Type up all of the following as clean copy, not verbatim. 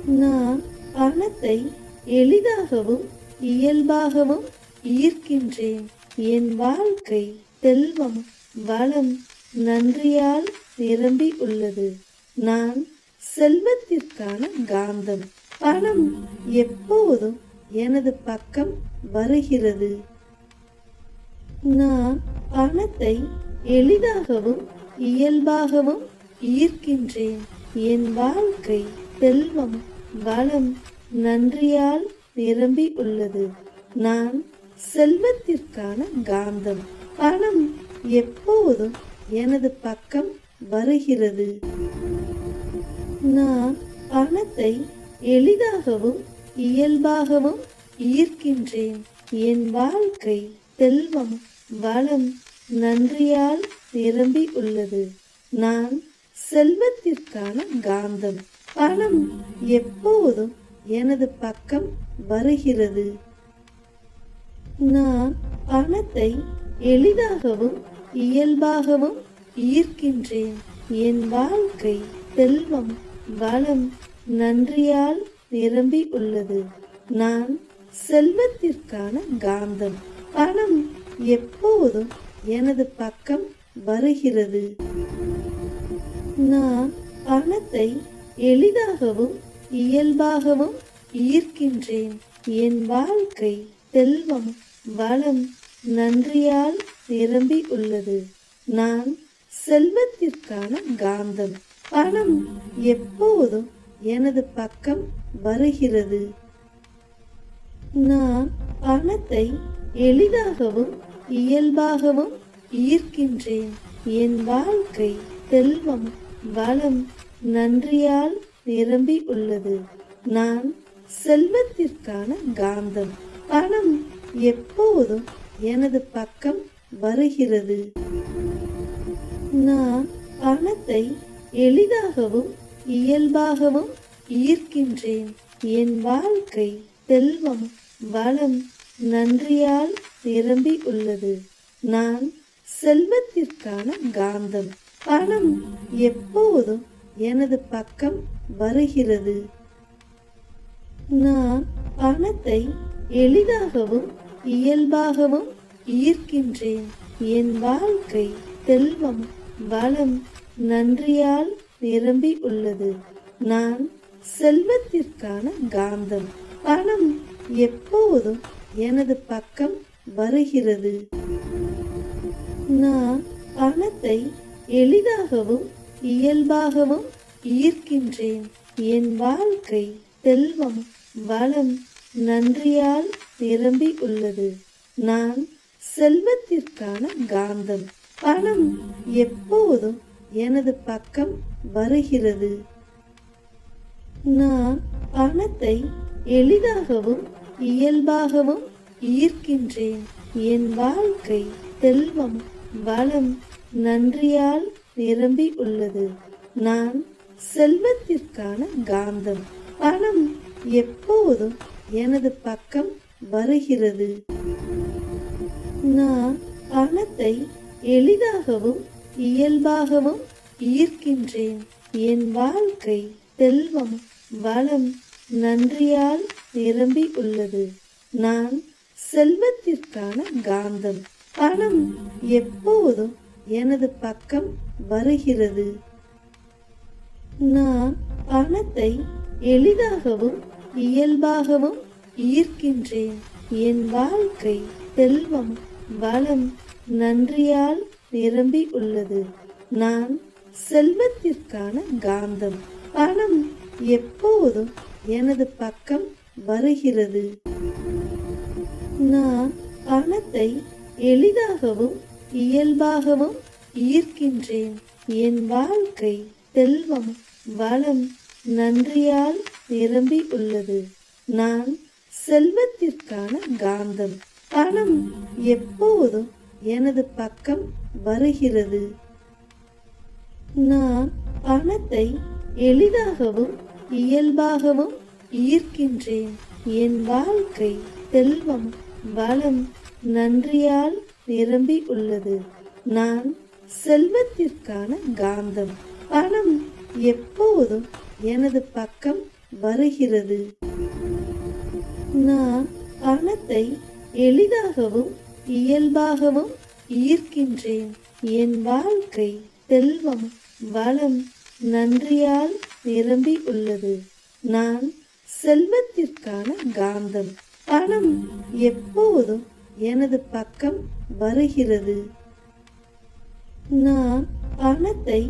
நான் பணத்தை எளிதாகவும் இயல்பாகவும் ஈர்க்கின்றேன். என் வாழ்க்கை செல்வம், வளம், நன்றியால் நிரம்பி உள்ளது. நான் செல்வத்திற்கான காந்தம். பணம் எப்போதும் எனது பக்கம் வருகிறது. நான் பணத்தை எளிதாகவும் இயல்பாகவும் ஈர்க்கின்றேன். என் வாழ்க்கை செல்வம், வளம், நன்றியால் நிரம்பி உள்ளது. நான் செல்வத்திற்கான காந்தம். பணம் எப்போதும் எனது பக்கம் வருகிறது. நான் பணத்தை எளிதாகவும் இயல்பாகவும் ஈர்க்கின்றேன். என் வாழ்க்கை செல்வம், வளம், நன்றியால் நிரம்பி உள்ளது. நான் செல்வத்திற்கான காந்தம். பணம் எப்போதும் எனது பக்கம் வருகிறது. நான் பணத்தை எளிதாகவும் இயல்பாகவும் ஈர்க்கின்றேன். என் வாழ்க்கை செல்வம், வளம், நன்றியால் நிரம்பி உள்ளது. நான் செல்வத்திற்கான காந்தம். பணம் எப்போதும் எனது பக்கம் வருகிறது. நான் பணத்தை எளிதாகவும் இயல்பாகவும் ஈர்க்கின்றேன். என் வாழ்க்கை செல்வம், வளம், நன்றியால் நிரம்பி உள்ளது. நான் செல்வத்திற்கான காந்தம். பணம் எப்போதும் எனது பக்கம் வருகிறது. நான் பணத்தை எளிதாகவும் இயல்பாகவும் ஈர்க்கின்றேன். என் வாழ்க்கை செல்வம், வளம், நன்றியால் நிரம்பி உள்ளது. நான் செல்வத்திற்கான காந்தம். பணம் எப்போதும் எனது பக்கம் வருகிறது. நான் பணத்தை எளிதாகவும் இயல்பாகவும் ஈர்க்கின்றேன். என் வாழ்க்கை செல்வம், வளம், நன்றியால் நிரம்பி உள்ளது. நான் செல்வத்திற்கான காந்தம். பணம் எப்போதும் எனது பக்கம் வருகிறது. நான் பணத்தை எளிதாகவும் இயல்பாகவும் ஈர்க்கின்றேன். என் வாழ்க்கை செல்வம், வளம், நன்றியால் நிரம்பி உள்ளது. நான் செல்வத்திற்கான காந்தம். பணம் எப்போதும் எனது பக்கம் வருகிறது. நான் பணத்தை எளிதாகவும் இயல்பாகவும் ஈர்க்கின்றேன். என் வாழ்க்கை செல்வம், வளம், நன்றியால் நிரம்பி உள்ளது. நான் செல்வத்திற்கான காந்தம். பணம் எப்போதும் எனது பக்கம் வருகிறது. நான் பணத்தை எளிதாகவும் இயல்பாகவும் ஈர்க்கின்றேன். என் வாழ்க்கை செல்வம், வளம், நன்றியால் நிரம்பி உள்ளது. நான் செல்வத்திற்கான காந்தம். பணம் எப்போதும் எனது பக்கம் வருகிறது. நான் பணத்தை எளிதாகவும் இயல்பாகவும் ஈர்க்கின்றேன். என் வாழ்க்கை செல்வம், வளம், நன்றியால் நிரம்பி உள்ளது. நான் செல்வத்திற்கான காந்தம். பணம் எப்போதும் எனது பக்கம் வருகிறது. நான் பணத்தை எளிதாகவும் இயல்பாகவும் ஈர்க்கின்றேன். என் வாழ்க்கை செல்வம், வளம், நன்றியால் நிரம்பி உள்ளது. நான் செல்வத்திற்கான காந்தம். பணம் எப்போதும் எனது பக்கம் வருகிறது. நான் பணத்தை எளிதாகவும் இயல்பாகவும் ஈர்க்கின்றேன். என் வாழ்க்கை செல்வம், வளம், நன்றியால் நிரம்பி உள்ளது. நான் செல்வத்திற்கான காந்தம். பணம் எப்போதும் எனது பக்கம் வருகிறது. நான் பணத்தை எளிதாகவும் இயல்பாகவும் ஈர்க்கின்றேன். என் வாழ்க்கை செல்வம், வளம், நன்றியால் நிரம்பி உள்ளது. நான் செல்வத்திற்கான காந்தம். பணம் எப்போதும் எனது பக்கம் வருகிறது. நான் பணத்தை எளிதாகவும் இயல்பாகவும் ஈர்க்கின்றேன். என் வாழ்க்கை செல்வம் வளம் நன்றியால் நிரம்பி உள்ளது. நான் செல்வத்திற்கான காந்தம். பணம் எப்போதும் எனது பக்கம் வருகிறது. நான் பணத்தை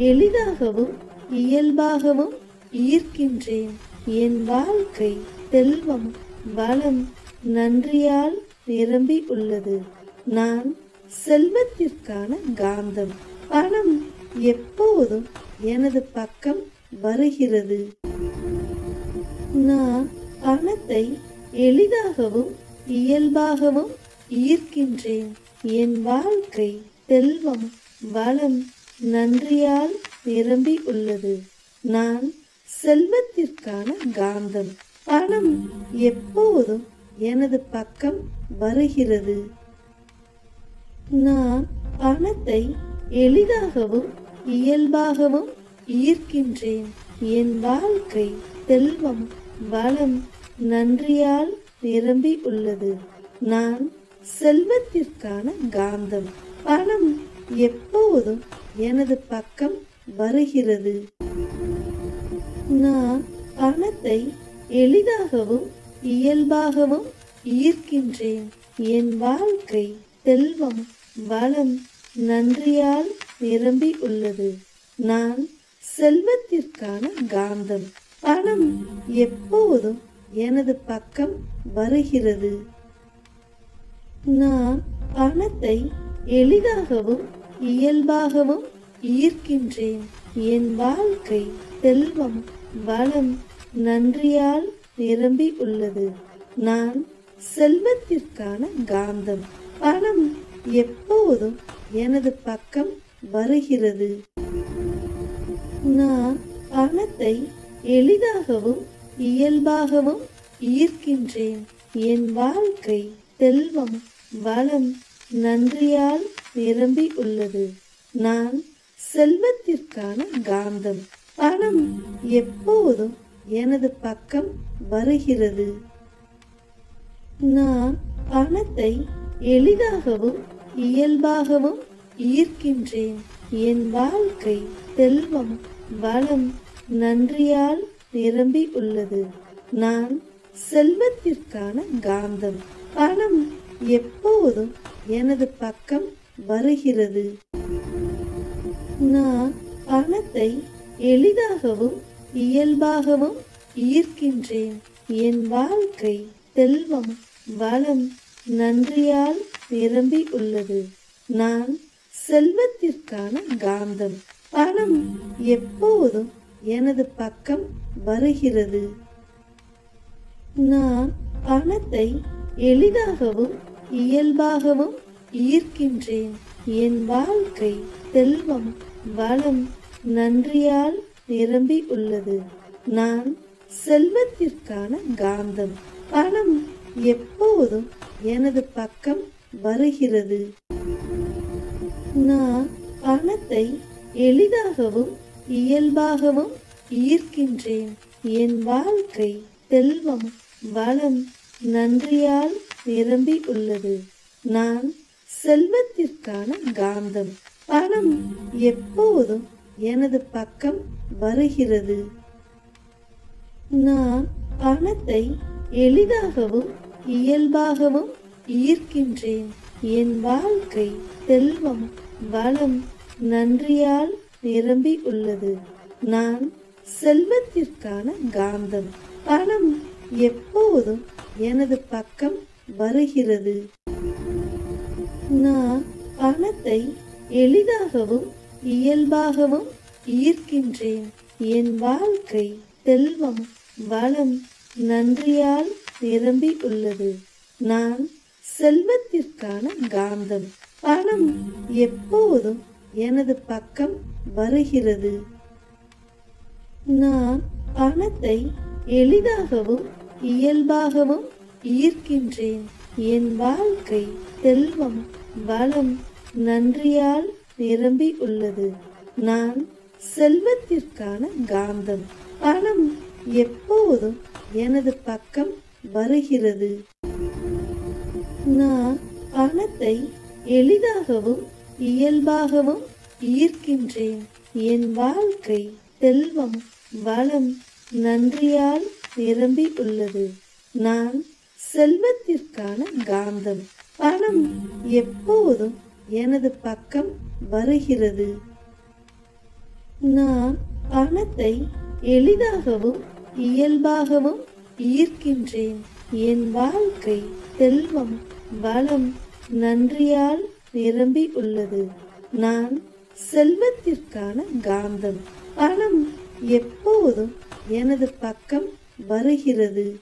எளிதாகவும் இயல்பாகவும் ஈர்க்கின்றேன். என் வாழ்க்கை செல்வம் வளம் நன்றியால் நிரம்பி உள்ளது. நான் செல்வத்திற்கான காந்தம். பணம் எப்போதும் எனது பக்கம் வருகிறது. நான் பணத்தை எளிதாகவும் இயல்பாகவும் ஈர்க்கின்றேன். என் வாழ்க்கை செல்வம் வளம் நன்றியால் நிரம்பி உள்ளது. நான் செல்வத்திற்கான காந்தம். பணம் எப்போதும் எனது பக்கம் வருகிறது. நான் பணத்தை எளிதாகவும் இயல்பாகவும் ஈர்க்கின்றேன். என் வாழ்க்கை செல்வம் வளம் நன்றியால் நிரம்பி உள்ளது. நான் செல்வத்திற்கான காந்தம். பணம் எப்போதும் எனது பக்கம் வருகிறது. நான் பணத்தை எளிதாகவும் இயல்பாகவும் ஈர்க்கின்றேன். என் வாழ்க்கை செல்வம் வளம் நன்றியால் நிரம்பி உள்ளது. நான் செல்வத்திற்கான காந்தம். பணம் எப்போதும் எனது பக்கம் வருகிறது. நான் பணத்தை எளிதாகவும் இயல்பாகவும் ஈர்க்கின்றேன். என் வாழ்க்கை செல்வம் வளம் நன்றியால் நிரம்பி உள்ளது. நான் செல்வத்திற்கான காந்தம். பணம் எப்போதும் எனது பக்கம் வருகிறது. நான் பணத்தை எளிதாகவும் இயல்பாகவும் ஈர்க்கின்றேன். என் வாழ்க்கை செல்வம் வளம் நன்றியால் நிரம்பி உள்ளது. நான் செல்வத்திற்கான காந்தம். பணம் எப்போதும் எனது பக்கம் வருகிறது. நான் பணத்தை எளிதாகவும் இயல்பாகவும் ஈர்க்கின்றேன். என் வாழ்க்கை செல்வம் வளம் நன்றியால் நிரம்பி உள்ளது. நான் செல்வத்திற்கான காந்தம். பணம் எப்போதும் எனது பக்கம் வருகிறது. நான் பணத்தை எளிதாகவும் இயல்பாகவும் ஈர்க்கின்றேன். என் வாழ்க்கை செல்வம் வளம் நன்றியால் நிரம்பி உள்ளது. நான் செல்வத்திற்கான காந்தம். பணம் எப்போதும் எனது பக்கம் வருகிறது. நான் பணத்தை எளிதாகவும் இயல்பாகவும் ஈர்க்கின்றேன். என் வாழ்க்கை செல்வம் வளம் நன்றியால் நிரம்பி உள்ளது. நான் செல்வத்திற்கான காந்தம். பணம் எப்போதும் எனது பக்கம் வருகிறது. நான் பணத்தை எளிதாகவும் இயல்பாகவும் ஈர்க்கின்றேன். என் வாழ்க்கை செல்வம் வளம் நன்றியால் நிரம்பி உள்ளது. நான் செல்வத்திற்கான காந்தம். பணம் எப்போதும் எனது பக்கம் வருகிறது. நான் பணத்தை எளிதாகவும் இயல்பாகவும் ஈர்க்கின்றேன். என் வாழ்க்கை செல்வம் வளம் நன்றியால் நிரம்பி உள்ளது. நான் செல்வத்திற்கான காந்தம். பணம் எப்போதும் எனது பக்கம் வருகிறது. நான் பணத்தை எளிதாகவும் இயல்பாகவும் ஈர்க்கின்றேன். என் வாழ்க்கை செல்வம் வளம் நன்றியால் நிரம்பி உள்ளது. நான் செல்வத்திற்கான காந்தம். பணம் எப்போதும் எனது பக்கம் வருகிறது. நான் பணத்தை எளிதாகவும் இயல்பாகவும் ஈர்க்கின்றேன். என் வாழ்க்கை செல்வம் வளம் நன்றியால் நிரம்பி உள்ளது. நான் செல்வத்திற்கான காந்தம். பணம் எப்போதும் எனது பக்கம் வருகிறது. நான் பணத்தை எளிதாகவும் இயல்பாகவும் ஈர்க்கின்றேன். என் வாழ்க்கை செல்வம், வளம், நன்றியால் நிரம்பி உள்ளது. நான் செல்வத்திற்கான காந்தம். பணம் எப்போதும் எனது பக்கம் வருகிறது. நான் பணத்தை எளிதாகவும் இயல்பாகவும் ஈர்க்கின்றேன். என் வாழ்க்கை செல்வம், வளம், நன்றியால் நிரம்பி உள்ளது. நான் செல்வத்திற்கான காந்தம். பணம் எப்போதும் எனது பக்கம் வருகிறது.